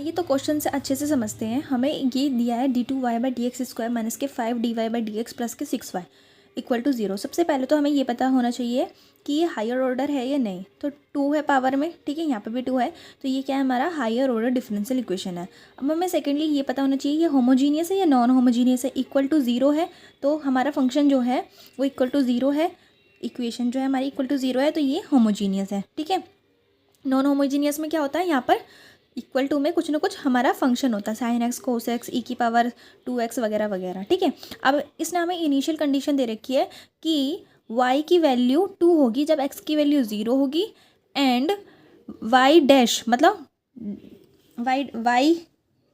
आइए तो क्वेश्चन से अच्छे से समझते हैं। हमें ये दिया है d2y/dx² माइनस के 5dy/dx प्लस के 6y इक्वल टू 0। सबसे पहले तो हमें ये पता होना चाहिए कि ये हायर ऑर्डर है या नहीं। तो 2 है पावर में, ठीक है, यहाँ पे भी 2 है, तो ये क्या है, हमारा हायर ऑर्डर डिफरेंशियल इक्वेशन है। अब हमें सेकेंडली ये पता होना चाहिए ये होमोजीनियस है या नॉन होमोजीनियस है। इक्वल टू 0 है तो हमारा फंक्शन जो है वो इक्वल टू 0 है, इक्वेशन जो है हमारी इक्वल टू 0 है, तो ये होमोजीनियस है, ठीक है। नॉन होमोजीनियस में क्या होता है, यहाँ पर इक्वल टू में कुछ ना कुछ हमारा फंक्शन होता है, sin x cos x e⁻2x वगैरह वगैरह, ठीक है। अब इसने हमें इनिशियल कंडीशन दे रखी है कि y की वैल्यू 2 होगी जब x की वैल्यू 0 होगी एंड y डैश मतलब y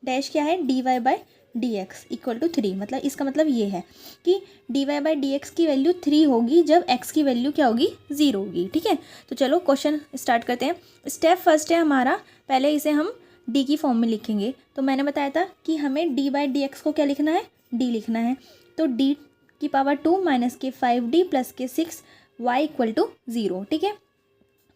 डैश क्या है, dy/dx इक्वल टू 3। मतलब इसका मतलब ये है कि dy/dx की वैल्यू 3 होगी जब x की वैल्यू क्या होगी, 0 होगी, ठीक है। तो चलो क्वेश्चन स्टार्ट करते हैं। स्टेप फर्स्ट है हमारा, पहले इसे हम d की फॉर्म में लिखेंगे। तो मैंने बताया था कि हमें dy/dx को क्या लिखना है, d लिखना है। तो d⁻2 माइनस के 5d प्लस के 6y इक्वल टू 0, ठीक है।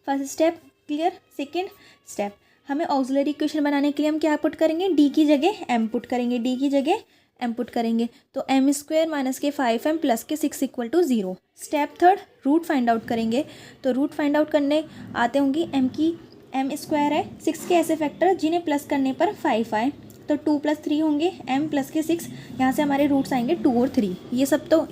First step clear. Second step, हमें ऑक्सिलरी इक्वेशन बनाने के लिए हम क्या पुट करेंगे, d की जगह m पुट करेंगे, d की जगह m पुट करेंगे। तो m² माइनस के 5m प्लस के 6 equal to 0। Step third, root find out करेंगे। तो रूट फाइंड आउट करने आते होंगी, m² है 6 के ऐसे फैक्टर जिन्हें प्लस करने पर 5 आए। तो 2 + 3 होंगे, m प्लस के 6, यहाँ से हमारे रूट्स आएंगे 2 और 3।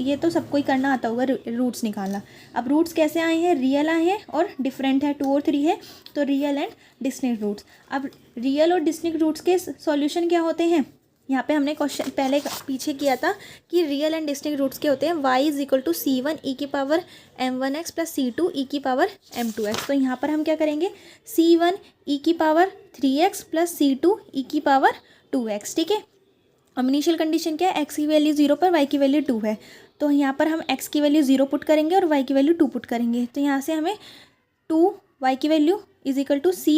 ये तो सबको ही करना आता होगा रूट्स निकालना। अब रूट्स कैसे आए हैं, रियल आए हैं और डिफरेंट है, 2 और 3 है, तो रियल एंड डिस्टिंक्ट रूट्स। अब रियल और डिस्टिंक्ट रूट्स के सॉल्यूशन क्या होते हैं, यहाँ पे हमने क्वेश्चन पहले पीछे किया था कि रियल एंड डिस्टिंक्ट रूट्स के होते हैं y = c1 e⁻m1x plus c2 e⁻m2x। तो यहाँ पर हम क्या करेंगे, c1 e⁻3x plus c2 e⁻2x, ठीक है। अब इनिशियल कंडीशन क्या है, x की वैल्यू 0 पर y की वैल्यू 2 है। तो यहाँ पर हम x की वैल्यू 0 पुट करेंगे और y की वैल्यू 2 पुट करेंगे। तो यहाँ से हमें 2 y की वैल्यू = c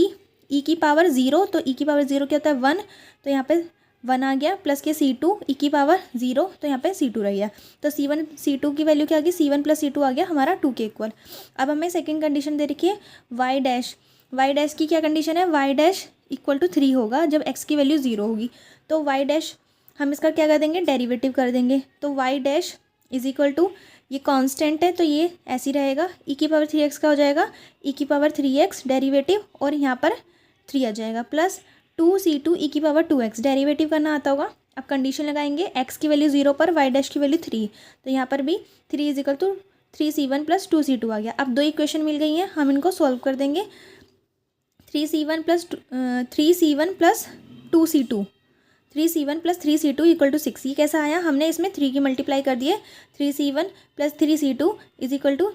e⁻0। तो e⁻0 क्या होता है, 1, तो यहाँ पे 1 आ गया प्लस के c2 e⁻0, तो यहाँ पे c2 रह गया। तो c2 की वैल्यू क्या आ गई, c1 + c2 आ गया हमारा 2 के इक्वल। अब हमें सेकंड कंडीशन दे रखी है y डैश की क्या कंडीशन है, y डैश इक्वल टू 3 होगा जब x की वैल्यू 0 होगी। तो y डैश हम इसका क्या कर देंगे, डेरिवेटिव कर देंगे। तो y डैश = ये कांस्टेंट है तो ये ऐसे ही रहेगा, e⁻3x का हो जाएगा e⁻3x डेरिवेटिव और यहाँ पर 3 आ जाएगा प्लस 2c2 e⁻2x डेरिवेटिव करना आता होगा। अब कंडीशन लगाएंगे, x की वैल्यू 0 पर y डैश की वैल्यू 3, तो यहाँ पर भी 3 = 3c1 + 2c2 आ गया। अब 2 इक्वेशन मिल गई हैं, हम इनको सॉल्व कर देंगे। 3c1 + 2c2 = 6। ये कैसा आया, हमने इसमें 3 की मल्टीप्लाई कर दिए। 3c1 + 3c2 =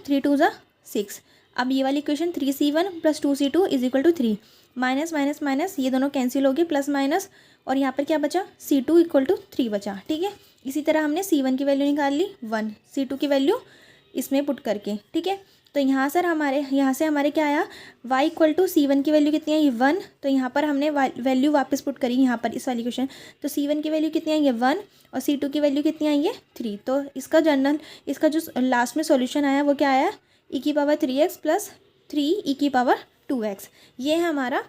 3 2 = 6। अब ये वाली equation 3c1 + 2c2 = 3, minus minus minus ये दोनों कैंसिल हो गए, प्लस माइनस, और यहाँ पर क्या बचा, c2 = 3 बचा, ठीक है। इसी तरह हमने c1 की वैल्यू निकाल ली 1, c2 की वैल्यू इसमें पुट करके, ठीक है। तो यहाँ से हमारे क्या आया, y = c1 की वैल्यू कितनी है, ये 1, तो यहाँ पर हमने वैल्यू वापस पुट करी यहाँ पर इस वाली क्वेश्चन। तो c1 की वैल्यू कितनी है, ये 1, और c2 की वैल्यू कितनी आई है, 3। तो इसका जो लास्ट में सॉल्यूशन आया वो क्या आया, e⁻3x प्लस 3 e⁻2x। ये है हमारा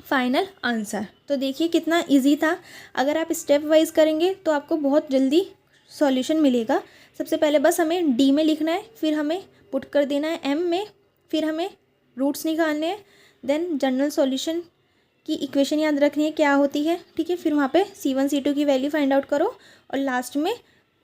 फाइनल आंसर। तो देखिए कितना इजी था। अगर आप स्टेप वाइज करेंगे तो आपको बहुत जल्दी सॉल्यूशन मिलेगा। सबसे पहले बस हमें डी में लिखना है, फिर हमें पुट कर देना है एम में, फिर हमें रूट्स निकालने हैं, देन जनरल सॉल्यूशन की इक्वेशन याद रखनी है क्या होती है, ठीक है। फिर वहाँ पे c1 c2 की वैल्यू फाइंड आउट करो और लास्ट में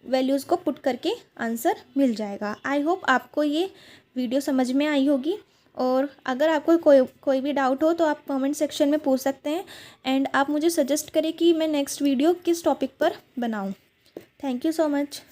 वैल्यूज़ को पुट करके आंसर मिल जाएगा। आई होप आपको ये वीडियो समझ में आई होगी, और अगर आपको कोई भी डाउट हो तो आप कमेंट सेक्शन में पूछ सकते हैं, एंड आप मुझे सजेस्ट करें कि मैं नेक्स्ट वीडियो किस टॉपिक पर बनाऊं। Thank you so much.